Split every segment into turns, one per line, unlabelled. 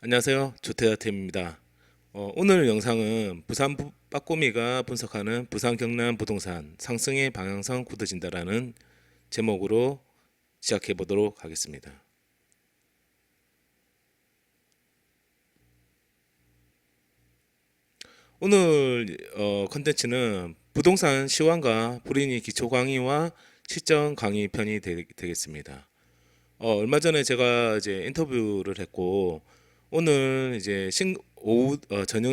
안녕하세요. 조태하템입니다. 오늘 영상은 부산 빠꼬미가 분석하는 부산 경남 부동산 상승의 방향성 굳어진다라는 제목으로 시작해 보도록 하겠습니다. 오늘 컨텐츠는 부동산 시황과 불인이 기초 강의와 시점 강의 편이 되겠습니다. 얼마 전에 제가 이제 인터뷰를 했고 오늘 이제 오후 저녁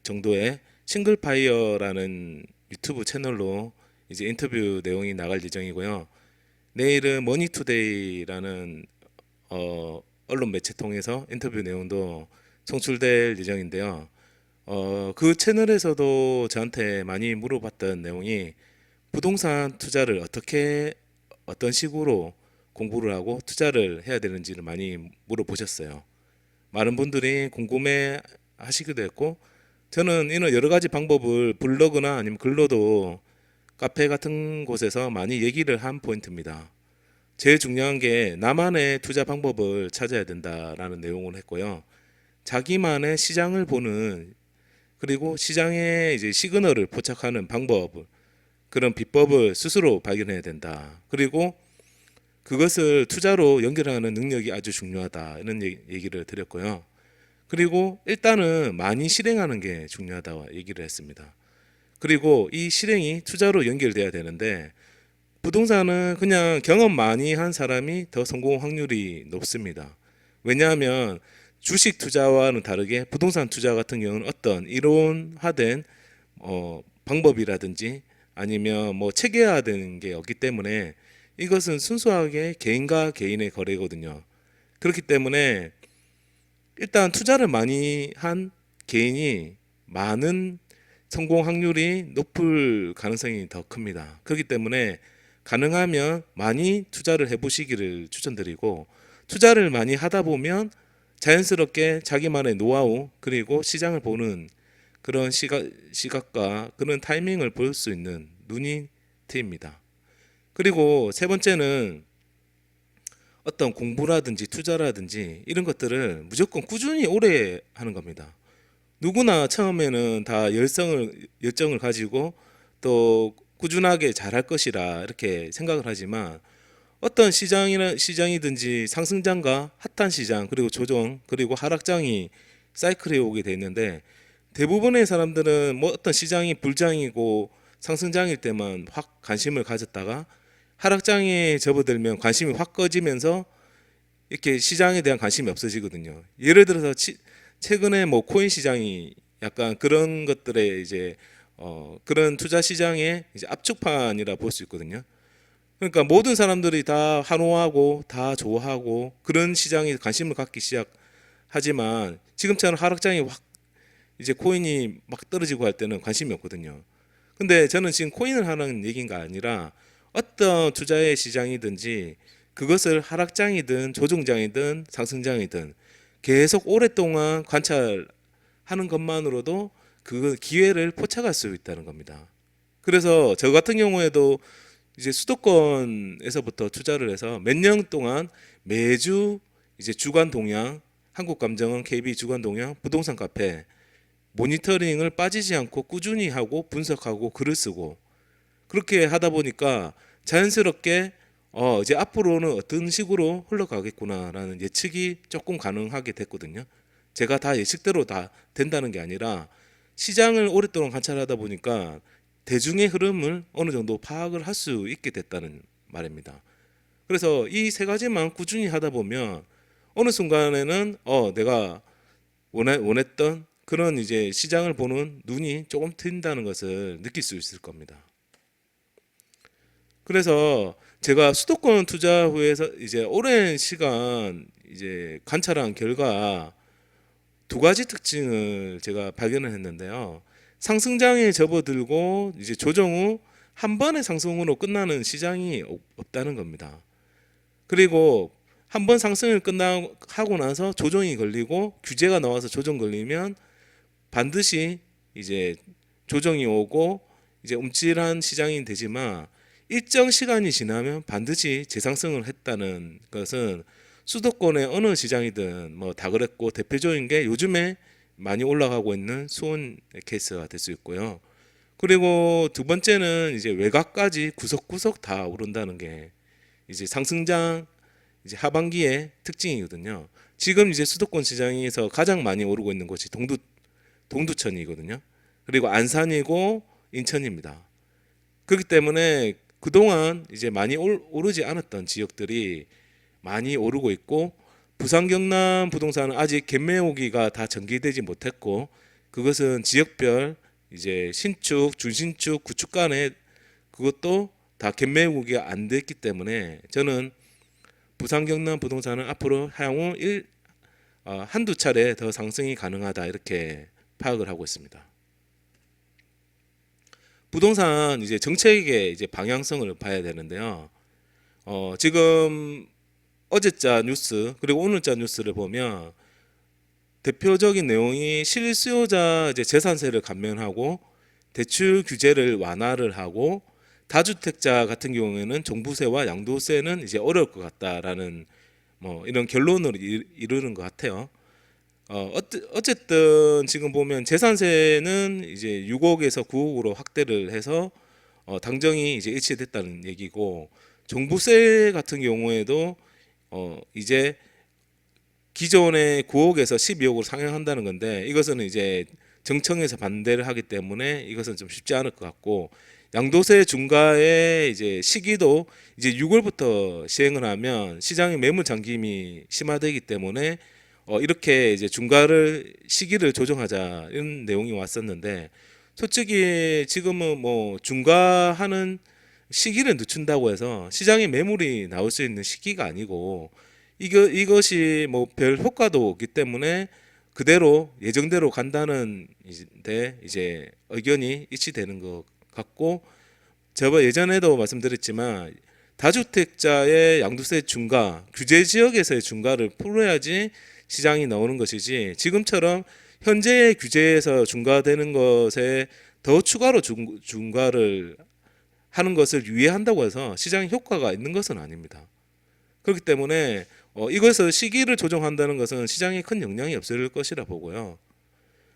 정도에 싱글파이어라는 유튜브 채널로 이제 인터뷰 내용이 나갈 예정이고요. 내일은 머니투데이라는 언론 매체 통해서 인터뷰 내용도 송출될 예정인데요. 그 채널에서도 저한테 많이 물어봤던 내용이 부동산 투자를 어떤 식으로 공부를 하고 투자를 해야 되는지를 많이 물어보셨어요. 많은 분들이 궁금해 하시기도 했고, 저는 이런 여러 가지 방법을 블로그나 아니면 글로도 카페 같은 곳에서 많이 얘기를 한 포인트입니다. 제일 중요한 게 나만의 투자 방법을 찾아야 된다라는 내용을 했고요. 자기만의 시장을 보는, 그리고 시장의 이제 시그널을 포착하는 방법, 그런 비법을 스스로 발견해야 된다. 그리고 그것을 투자로 연결하는 능력이 아주 중요하다. 이런 얘기를 드렸고요. 그리고 일단은 많이 실행하는 게 중요하다고 얘기를 했습니다. 그리고 이 실행이 투자로 연결돼야 되는데 부동산은 그냥 경험 많이 한 사람이 더 성공 확률이 높습니다. 왜냐하면 주식 투자와는 다르게 부동산 투자 같은 경우는 어떤 이론화된 방법이라든지 아니면 뭐 체계화되는 게 없기 때문에 이것은 순수하게 개인과 개인의 거래거든요. 그렇기 때문에 일단 투자를 많이 한 개인이 많은 성공 확률이 높을 가능성이 더 큽니다. 그렇기 때문에 가능하면 많이 투자를 해보시기를 추천드리고, 투자를 많이 하다 보면 자연스럽게 자기만의 노하우 그리고 시장을 보는 그런 시각과 그런 타이밍을 볼 수 있는 눈이 트입니다. 그리고 세 번째는 어떤 공부라든지 투자라든지 이런 것들을 무조건 꾸준히 오래 하는 겁니다. 누구나 처음에는 다 열정을 가지고 또 꾸준하게 잘할 것이라 이렇게 생각을 하지만 어떤 시장이든지 상승장과 핫한 시장 그리고 조정 그리고 하락장이 사이클에 오게 돼 있는데 대부분의 사람들은 뭐 어떤 시장이 불장이고 상승장일 때만 확 관심을 가졌다가 하락장에 접어들면 관심이 확 꺼지면서 이렇게 시장에 대한 관심이 없어지거든요. 예를 들어서 최근에 뭐 코인 시장이 약간 그런 것들에 이제 그런 투자 시장의 이제 압축판이라 볼 수 있거든요. 그러니까 모든 사람들이 다 환호하고 다 좋아하고 그런 시장에 관심을 갖기 시작하지만 지금처럼 하락장이 확 이제 코인이 막 떨어지고 할 때는 관심이 없거든요. 근데 저는 지금 코인을 하는 얘기가 아니라 어떤 투자의 시장이든지 그것을 하락장이든 조정장이든 상승장이든 계속 오랫동안 관찰하는 것만으로도 그 기회를 포착할 수 있다는 겁니다. 그래서 저 같은 경우에도 이제 수도권에서부터 투자를 해서 몇 년 동안 매주 이제 주간 동향, 한국감정원 KB 주간 동향, 부동산 카페 모니터링을 빠지지 않고 꾸준히 하고 분석하고 글을 쓰고 그렇게 하다 보니까 자연스럽게 이제 앞으로는 어떤 식으로 흘러가겠구나라는 예측이 조금 가능하게 됐거든요. 제가 다 예측대로 다 된다는 게 아니라 시장을 오랫동안 관찰하다 보니까 대중의 흐름을 어느 정도 파악을 할 수 있게 됐다는 말입니다. 그래서 이 세 가지만 꾸준히 하다 보면 어느 순간에는 내가 원했던 그런 이제 시장을 보는 눈이 조금 트인다는 것을 느낄 수 있을 겁니다. 그래서 제가 수도권 투자 후에서 이제 오랜 시간 이제 관찰한 결과 두 가지 특징을 제가 발견을 했는데요. 상승장에 접어들고 이제 조정 후 한 번의 상승으로 끝나는 시장이 없다는 겁니다. 그리고 한 번 상승을 하고 나서 조정이 걸리고 규제가 나와서 조정 걸리면 반드시 이제 조정이 오고 이제 움찔한 시장이 되지만 일정 시간이 지나면 반드시 재상승을 했다는 것은 수도권의 어느 시장이든 뭐 다 그랬고, 대표적인 게 요즘에 많이 올라가고 있는 수원 케이스가 될 수 있고요. 그리고 두 번째는 이제 외곽까지 구석구석 다 오른다는 게 이제 상승장 이제 하반기의 특징이거든요. 지금 이제 수도권 시장에서 가장 많이 오르고 있는 곳이 동두천이거든요. 그리고 안산이고 인천입니다. 그렇기 때문에 그동안 이제 많이 오르지 않았던 지역들이 많이 오르고 있고, 부산 경남 부동산은 아직 갭매우기가 다 전개되지 못했고, 그것은 지역별 이제 신축, 준신축, 구축 간에 그것도 다 갭매우기가 안 됐기 때문에 저는 부산 경남 부동산은 앞으로 향후 한두 차례 더 상승이 가능하다, 이렇게 파악을 하고 있습니다. 부동산 이제 정책의 이제 방향성을 봐야 되는데요. 지금 어제자 뉴스 그리고 오늘자 뉴스를 보면 대표적인 내용이 실수요자 이제 재산세를 감면하고 대출 규제를 완화를 하고, 다주택자 같은 경우에는 종부세와 양도세는 이제 어려울 것 같다라는 뭐 이런 결론을 이루는 것 같아요. 어쨌든 지금 보면 재산세는 이제 6억에서 9억으로 확대를 해서 당정이 이제 일치됐다는 얘기고, 종부세 같은 경우에도 이제 기존의 9억에서 12억으로 상향한다는 건데, 이것은 이제 정청에서 반대를 하기 때문에 이것은 좀 쉽지 않을 것 같고, 양도세 중과의 이제 시기도 이제 6월부터 시행을 하면 시장의 매물 잠김이 심화되기 때문에 이렇게 이제 중과를 시기를 조정하자, 이런 내용이 왔었는데, 솔직히 지금은 뭐 중과하는 시기를 늦춘다고 해서 시장에 매물이 나올 수 있는 시기가 아니고, 이것이 뭐 별 효과도 없기 때문에 그대로 예정대로 간다는 데 이제 의견이 일치되는 것 같고, 제가 예전에도 말씀드렸지만 다주택자의 양도세 중과, 규제 지역에서의 중과를 풀어야지 시장이 나오는 것이지, 지금처럼 현재의 규제에서 중과되는 것에 더 추가로 중과를 하는 것을 유예한다고 해서 시장 효과가 있는 것은 아닙니다. 그렇기 때문에 이것을 시기를 조정한다는 것은 시장에 큰 영향이 없을 것이라 보고요.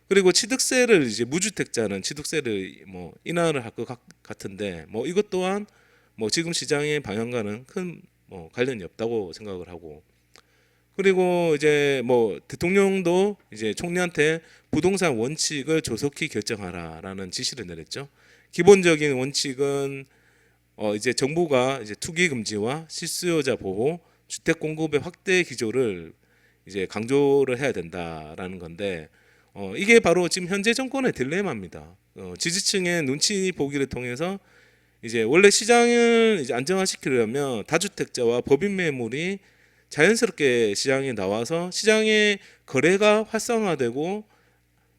그리고 취득세를 이제 무주택자는 취득세를 뭐 인하를 할 것 같은데, 뭐 이것 또한 뭐 지금 시장의 방향과는 큰 뭐 관련이 없다고 생각을 하고, 그리고 이제 뭐 대통령도 이제 총리한테 부동산 원칙을 조속히 결정하라라는 지시를 내렸죠. 기본적인 원칙은 이제 정부가 이제 투기 금지와 실수요자 보호, 주택 공급의 확대 기조를 이제 강조를 해야 된다라는 건데, 이게 바로 지금 현재 정권의 딜레마입니다. 지지층의 눈치 보기를 통해서 이제 원래 시장을 이제 안정화시키려면 다주택자와 법인 매물이 자연스럽게 시장에 나와서 시장의 거래가 활성화되고,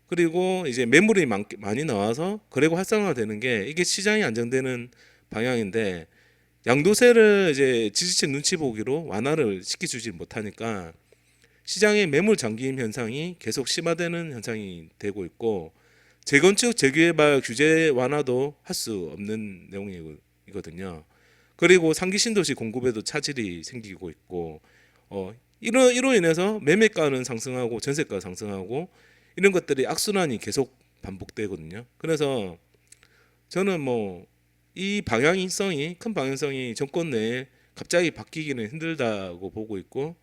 그리고 이제 매물이 많이 나와서 거래가 활성화되는 게 이게 시장이 안정되는 방향인데, 양도세를 이제 지지층 눈치 보기로 완화를 시켜주지 못하니까 시장의 매물 잠김 현상이 계속 심화되는 현상이 되고 있고, 재건축 재개발 규제 완화도 할 수 없는 내용이거든요. 그리고 상기 신도시 공급에도 차질이 생기고 있고, 이로 인해서 매매가는 상승하고 전세가 상승하고, 이런 것들이 악순환이 계속 반복되거든요. 그래서 저는 뭐 이 방향성이 큰 방향성이 정권 내에 갑자기 바뀌기는 힘들다고 보고 있고,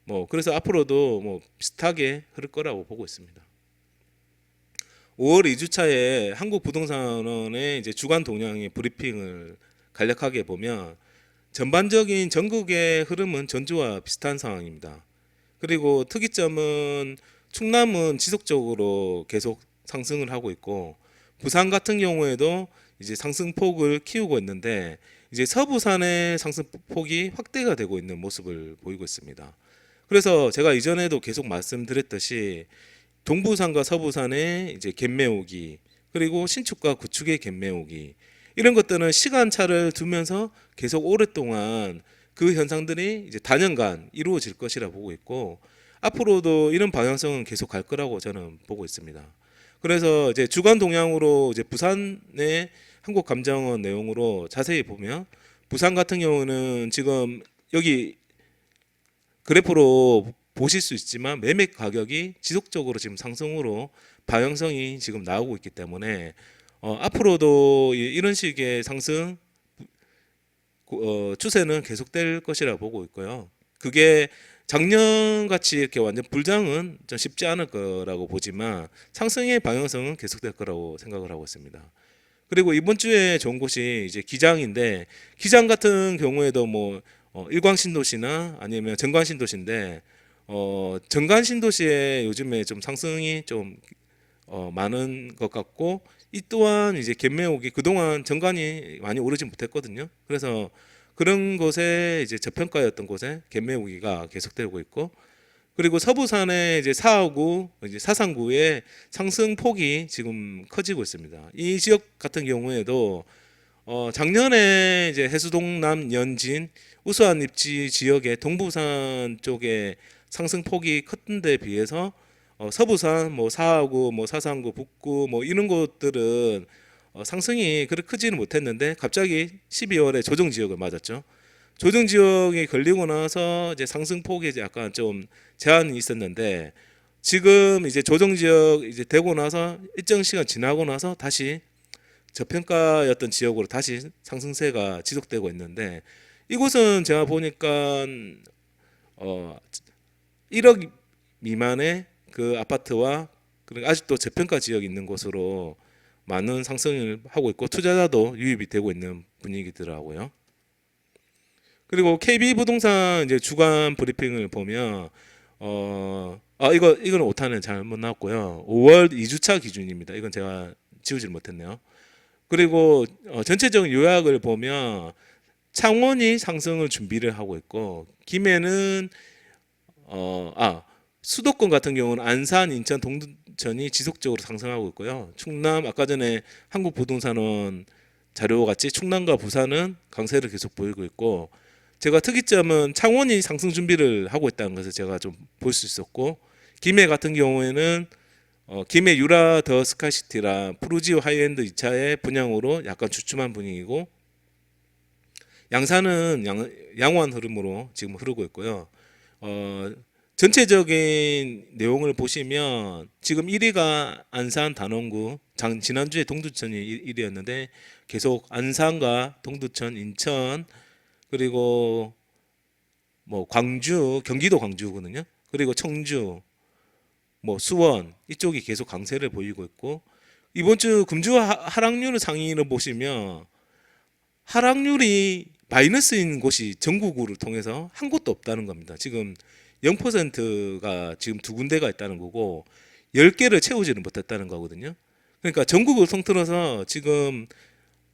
뭐 그래서 앞으로도 뭐 비슷하게 흐를 거라고 보고 있습니다. 5월 2주차에 한국부동산원의 이제 주간 동향의 브리핑을 간략하게 보면 전반적인 전국의 흐름은 전주와 비슷한 상황입니다. 그리고 특이점은 충남은 지속적으로 계속 상승을 하고 있고, 부산 같은 경우에도 이제 상승폭을 키우고 있는데, 이제 서부산의 상승폭이 확대가 되고 있는 모습을 보이고 있습니다. 그래서 제가 이전에도 계속 말씀드렸듯이 동부산과 서부산의 이제 갭매우기, 그리고 신축과 구축의 갭매우기, 이런 것들은 시간차를 두면서 계속 오랫동안 그 현상들이 이제 단연간 이루어질 것이라 보고 있고, 앞으로도 이런 방향성은 계속 갈 거라고 저는 보고 있습니다. 그래서 이제 주간 동향으로 이제 부산의 한국감정원 내용으로 자세히 보면, 부산 같은 경우는 지금 여기 그래프로 보실 수 있지만 매매 가격이 지속적으로 지금 상승으로 방향성이 지금 나오고 있기 때문에 앞으로도 이런 식의 상승 추세는 계속될 것이라 보고 있고요. 그게 작년 같이 이렇게 완전 불장은 좀 쉽지 않을 거라고 보지만 상승의 방향성은 계속될 거라고 생각을 하고 있습니다. 그리고 이번 주에 좋은 곳이 이제 기장인데, 기장 같은 경우에도 뭐 일광신도시나 아니면 정관신도시인데, 정관신도시에 요즘에 좀 상승이 좀 많은 것 같고, 이 또한 이제 갭매혹이 그동안 정관이 많이 오르지 못했거든요. 그래서 그런 곳에 이제 저평가였던 곳에 갭매우기가 계속되고 있고, 그리고 서부산의 이제 4하구 이제 사상구의 상승 폭이 지금 커지고 있습니다. 이 지역 같은 경우에도 작년에 이제 해수동 남 연진 우수한 입지 지역의 동부산 쪽에 상승 폭이 컸던 데 비해서 서부산 뭐 사하구 뭐 사상구 북구 뭐 이런 곳들은 상승이 그렇게 크지는 못했는데 갑자기 12월에 조정 지역을 맞았죠. 조정 지역이 걸리고 나서 이제 상승폭이 이제 약간 좀 제한이 있었는데, 지금 이제 조정 지역 이제 되고 나서 일정 시간 지나고 나서 다시 저평가였던 지역으로 다시 상승세가 지속되고 있는데, 이곳은 제가 보니까 1억 미만의 그 아파트와 그리고 아직도 저평가 지역이 있는 곳으로 많은 상승을 하고 있고 투자자도 유입이 되고 있는 분위기더라고요. 그리고 KB 부동산 이제 주간 브리핑을 보면 이거는 오타는 잘못 나왔고요. 5월 2주차 기준입니다. 이건 제가 지우질 못했네요. 그리고 전체적인 요약을 보면 창원이 상승을 준비를 하고 있고, 김해는 수도권 같은 경우는 안산, 인천, 동두천이 지속적으로 상승하고 있고요. 충남 아까 전에 한국부동산원 자료와 같이 충남과 부산은 강세를 계속 보이고 있고, 제가 특이점은 창원이 상승 준비를 하고 있다는 것을 제가 좀 볼 수 있었고, 김해 같은 경우에는 김해 유라 더 스카시티라 프루지오 하이엔드 2차의 분양으로 약간 주춤한 분위기고, 양산은 양호한 흐름으로 지금 흐르고 있고요. 전체적인 내용을 보시면 지금 1위가 안산 단원구, 지난주에 동두천이 1위였는데 계속 안산과 동두천, 인천, 그리고 뭐 광주, 경기도 광주거든요. 그리고 청주, 뭐 수원 이쪽이 계속 강세를 보이고 있고, 이번 주 금주 하락률 상위를 보시면 하락률이 마이너스인 곳이 전국을 통해서 한 곳도 없다는 겁니다. 지금 0%가 지금 두 군데가 있다는 거고 10개를 채우지는 못했다는 거거든요. 그러니까 전국을 통틀어서 지금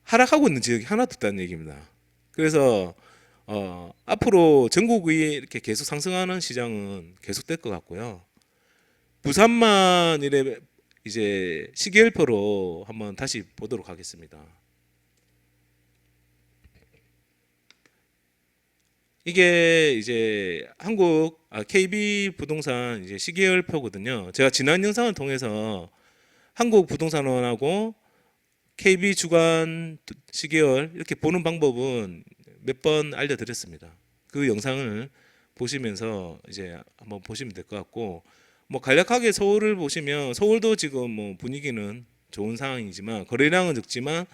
하락하고 있는 지역이 하나도 없다는 얘기입니다. 그래서 앞으로 전국이 이렇게 계속 상승하는 시장은 계속될 것 같고요. 부산만 이제 시계열표로 한번 다시 보도록 하겠습니다. 이게 이제 KB 부동산 이제 시계열표거든요. 제가 지난 영상을 통해서 한국 부동산원하고 KB 주간 시계열 이렇게 보는 방법은 몇 번 알려드렸습니다. 그 영상을 보시면서 이제 한번 보시면 될 것 같고, 뭐 간략하게 서울을 보시면 서울도 지금 뭐 분위기는 좋은 상황이지만 거래량은 적지만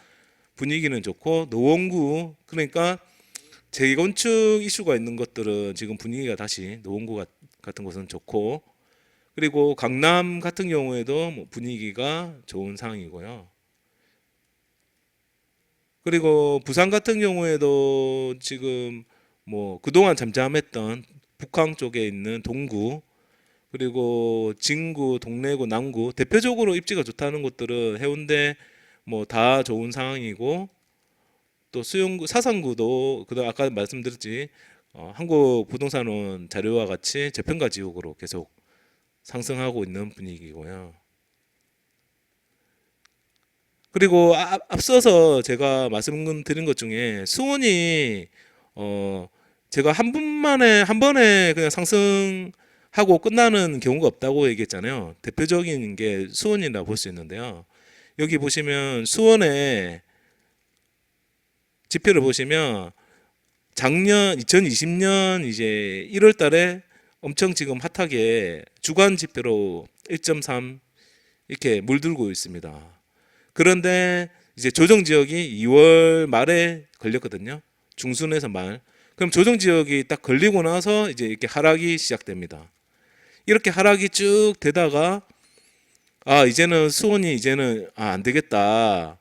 분위기는 좋고, 노원구 그러니까 재건축 이슈가 있는 것들은 지금 분위기가 다시 노원구 같은 곳은 좋고, 그리고 강남 같은 경우에도 뭐 분위기가 좋은 상황이고요. 그리고 부산 같은 경우에도 지금 뭐 그동안 잠잠했던 북항 쪽에 있는 동구, 그리고 진구, 동래구, 남구 대표적으로 입지가 좋다는 곳들은 해운대 뭐 다 좋은 상황이고, 또 수영구, 사상구도 그다음 아까 말씀드렸지 한국 부동산원 자료와 같이 저평가 지역으로 계속 상승하고 있는 분위기고요. 그리고 앞서서 제가 말씀드린 것 중에 수원이 제가 한 번에 그냥 상승하고 끝나는 경우가 없다고 얘기했잖아요. 대표적인 게 수원이라 볼 수 있는데요. 여기 보시면 수원의 지표를 보시면 작년 2020년 이제 1월 달에 엄청 지금 핫하게 주간 지표로 1.3 이렇게 물들고 있습니다. 그런데 이제 조정 지역이 2월 말에 걸렸거든요. 중순에서 말. 그럼 조정 지역이 딱 걸리고 나서 이제 이렇게 하락이 시작됩니다. 이렇게 하락이 쭉 되다가 이제는 수온이 이제는 안 되겠다.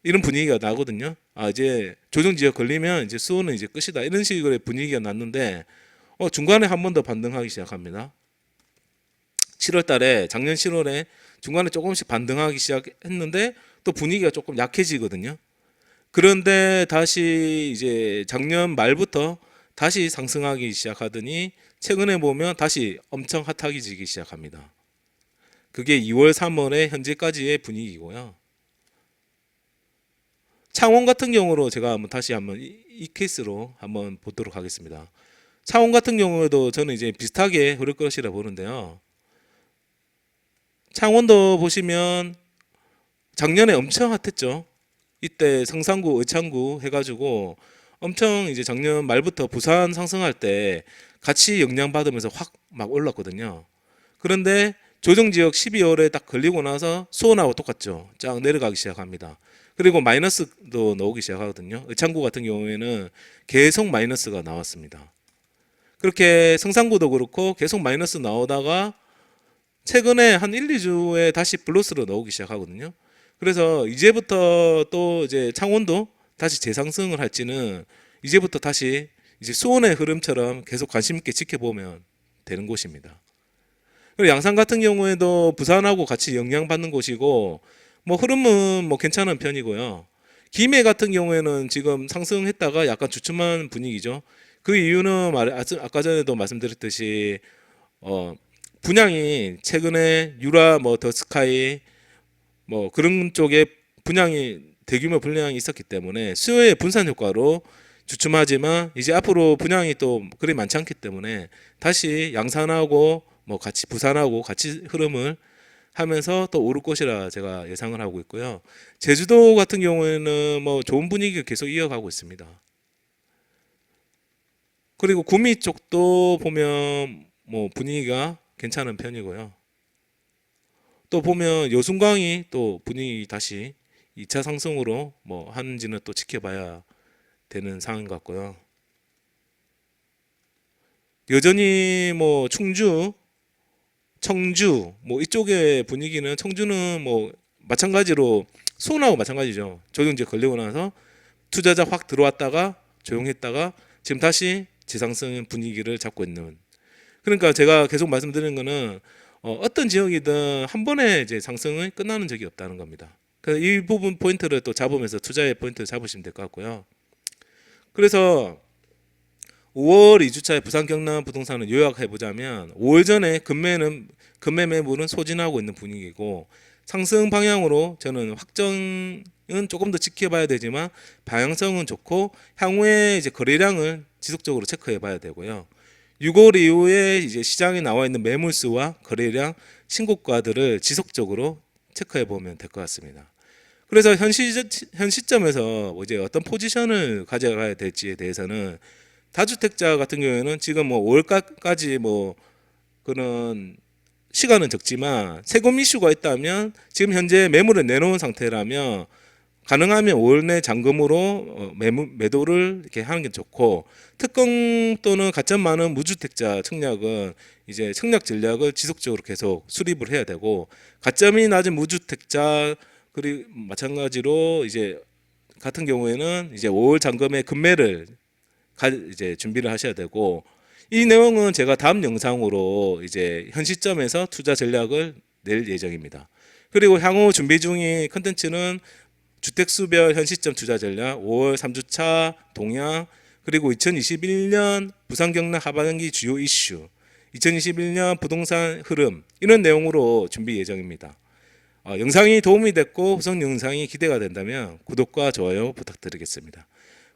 이런 분위기가 나거든요. 이제 조정 지역 걸리면 이제 수온은 이제 끝이다. 이런 식의 분위기가 났는데 중간에 한 번 더 반등하기 시작합니다. 7월 달에 작년 7월에 중간에 조금씩 반등하기 시작했는데 또 분위기가 조금 약해지거든요. 그런데 다시 이제 작년 말부터 다시 상승하기 시작하더니 최근에 보면 다시 엄청 핫하게 지기 시작합니다. 그게 2월, 3월에 현재까지의 분위기고요. 창원 같은 경우로 제가 다시 한번 이 케이스로 한번 보도록 하겠습니다. 창원 같은 경우에도 저는 이제 비슷하게 흐를 것이라 보는데요. 창원도 보시면 작년에 엄청 핫했죠. 이때 성산구, 의창구 해가지고 엄청 이제 작년 말부터 부산 상승할 때 같이 영향받으면서 확 막 올랐거든요. 그런데 조정지역 12월에 딱 걸리고 나서 수온하고 똑같죠. 쫙 내려가기 시작합니다. 그리고 마이너스도 나오기 시작하거든요. 의창구 같은 경우에는 계속 마이너스가 나왔습니다. 그렇게 성산구도 그렇고 계속 마이너스 나오다가 최근에 한 1, 2주에 다시 플러스로 나오기 시작하거든요. 그래서 이제부터 또 이제 창원도 다시 재상승을 할지는 이제부터 다시 이제 수온의 흐름처럼 계속 관심 있게 지켜보면 되는 곳입니다. 그리고 양산 같은 경우에도 부산하고 같이 영향받는 곳이고 뭐 흐름은 뭐 괜찮은 편이고요. 김해 같은 경우에는 지금 상승했다가 약간 주춤한 분위기죠. 그 이유는 아까 전에도 말씀드렸듯이 분양이 최근에 유라 뭐 더 스카이 뭐 그런 쪽에 분양이 대규모 분양이 있었기 때문에 수요의 분산 효과로 주춤하지만 이제 앞으로 분양이 또 그리 많지 않기 때문에 다시 양산하고 뭐 같이 부산하고 같이 흐름을 하면서 또 오를 것이라 제가 예상을 하고 있고요. 제주도 같은 경우에는 뭐 좋은 분위기가 계속 이어가고 있습니다. 그리고 구미 쪽도 보면 뭐 분위기가 괜찮은 편이고요. 또 보면 여순강이 또 분위기 다시 2차 상승으로 뭐 하는지는 또 지켜봐야 되는 상황인 것 같고요. 여전히 뭐 충주, 청주 뭐 이쪽의 분위기는 청주는 뭐 마찬가지로 수온하고 마찬가지죠. 조정지에 걸리고 나서 투자자 확 들어왔다가 조용했다가 지금 다시 지상승 분위기를 잡고 있는. 그러니까 제가 계속 말씀드리는 거는 어떤 지역이든 한 번에 이제 상승은 끝나는 적이 없다는 겁니다. 그래서 이 부분 포인트를 또 잡으면서 투자의 포인트를 잡으시면 될 것 같고요. 그래서 5월 2주차에 부산 경남 부동산을 요약해 보자면 5월 전에 금매 매물은 소진하고 있는 분위기고 상승 방향으로 저는 확정은 조금 더 지켜봐야 되지만 방향성은 좋고 향후에 이제 거래량을 지속적으로 체크해 봐야 되고요. 6월 이후에 이제 시장에 나와 있는 매물수와 거래량 신고가들을 지속적으로 체크해 보면 될 것 같습니다. 그래서 현 시점에서 이제 어떤 포지션을 가져가야 될지에 대해서는 다주택자 같은 경우에는 지금 뭐 5월까지 뭐 그런 시간은 적지만 세금 이슈가 있다면 지금 현재 매물을 내놓은 상태라면 가능하면 5월 내 잔금으로 매도를 이렇게 하는 게 좋고 특공 또는 가점 많은 무주택자 청약은 이제 청약 전략을 지속적으로 계속 수립을 해야 되고 가점이 낮은 무주택자 그리고 마찬가지로 이제 같은 경우에는 이제 5월 잔금의 금매를 이제 준비를 하셔야 되고 이 내용은 제가 다음 영상으로 이제 현 시점에서 투자 전략을 낼 예정입니다. 그리고 향후 준비 중인 컨텐츠는 주택수별 현 시점 투자 전략, 5월 3주차 동향, 그리고 2021년 부산 경남 하반기 주요 이슈, 2021년 부동산 흐름 이런 내용으로 준비 예정입니다. 영상이 도움이 됐고 후속 영상이 기대가 된다면 구독과 좋아요 부탁드리겠습니다.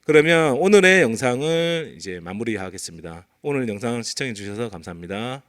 그러면 오늘의 영상을 이제 마무리하겠습니다. 오늘 영상 시청해 주셔서 감사합니다.